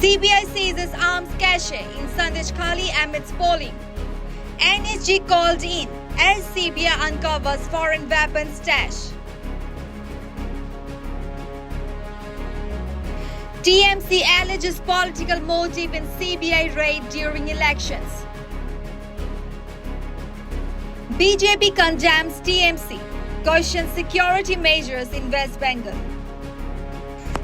CBI seizes arms cache in Sandesh Khali amidst polling. NSG called in as CBI uncovers foreign weapons stash. TMC alleges political motive in CBI raid during elections. BJP condemns TMC, questions security measures in West Bengal.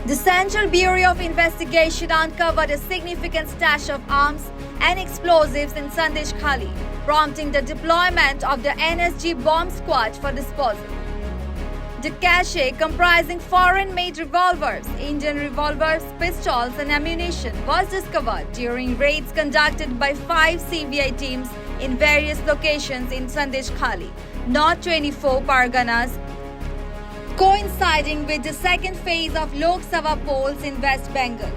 The Central Bureau of Investigation uncovered a significant stash of arms and explosives in Sandesh Khali, prompting the deployment of the NSG bomb squad for disposal. The cache, comprising foreign-made revolvers, Indian revolvers, pistols and ammunition, was discovered during raids conducted by 5 CBI teams in various locations in Sandesh Khali, North 24 Parganas, coinciding with the second phase of Lok Sabha polls in West Bengal.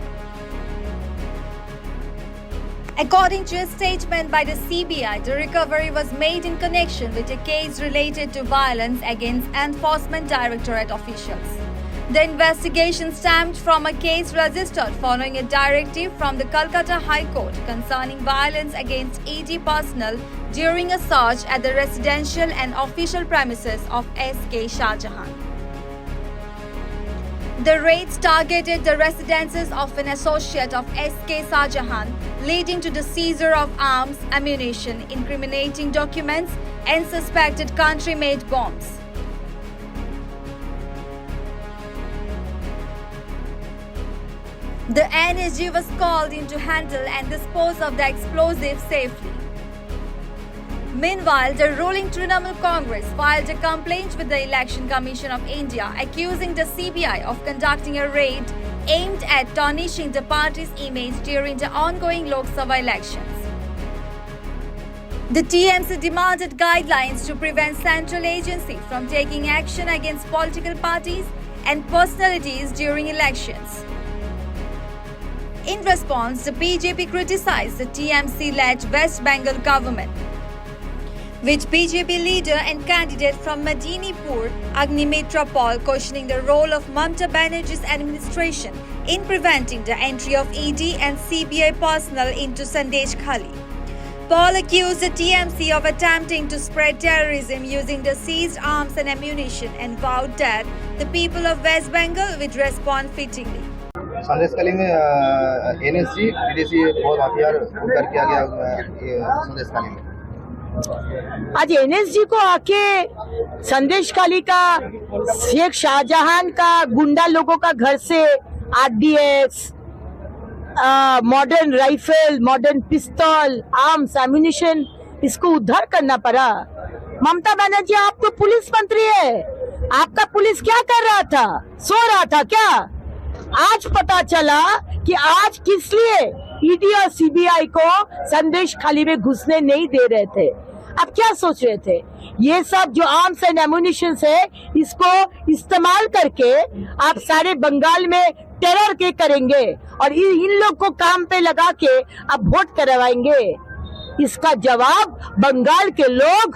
According to a statement by the CBI, the recovery was made in connection with a case related to violence against Enforcement Directorate officials. The investigation stemmed from a case registered following a directive from the Calcutta High Court concerning violence against ED personnel during a search at the residential and official premises of S.K. Shah Jahan. The raids targeted the residences of an associate of S.K. Shah Jahan, leading to the seizure of arms, ammunition, incriminating documents, and suspected country-made bombs. The NSG was called in to handle and dispose of the explosives safely. Meanwhile, the ruling Trinamool Congress filed a complaint with the Election Commission of India accusing the CBI of conducting a raid aimed at tarnishing the party's image during the ongoing Lok Sabha elections. The TMC demanded guidelines to prevent central agency from taking action against political parties and personalities during elections. In response, the BJP criticized the TMC-led West Bengal government, which BJP leader and candidate from Medinipur, Agnimitra Paul, questioning the role of Mamata Banerjee's administration in preventing the entry of ED and CBI personnel into Sandesh Khali. Paul accused the TMC of attempting to spread terrorism using the seized arms and ammunition and vowed that the people of West Bengal would respond fittingly. संदेश खाली में NSG विदेशी बहुत हथियार उद्धार किया गया संदेश खाली में। आज एनएसजी को आके संदेश खाली का शेख शाहजहां का गुंडा लोगों का घर से आरडीएक्स, मॉडर्न राइफल, मॉडर्न पिस्तौल, आर्म्स, एम्यूनिशन, इसको उद्धार करना पड़ा। ममता बनर्जी, आप तो पुलिस मंत्री है, आपका पुलिस क्या कर रहा था? सो रहा था क्या? आज पता चला कि आज किस लिए ईडी और सीबीआई को संदेश खाली में घुसने नहीं दे रहे थे। अब क्या सोच रहे थे? ये सब जो आर्म्स एंड एम्यूनिशन है, इसको इस्तेमाल करके आप सारे बंगाल में टेरर के करेंगे और इन लोग को काम पे लगा के आप वोट करवाएंगे। इसका जवाब बंगाल के लोग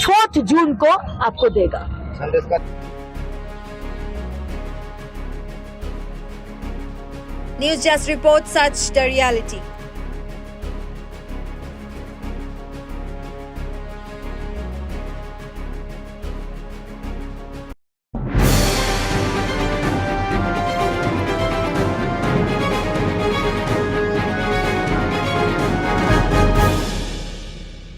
4 जून को आपको देगा। News Just reports such the reality.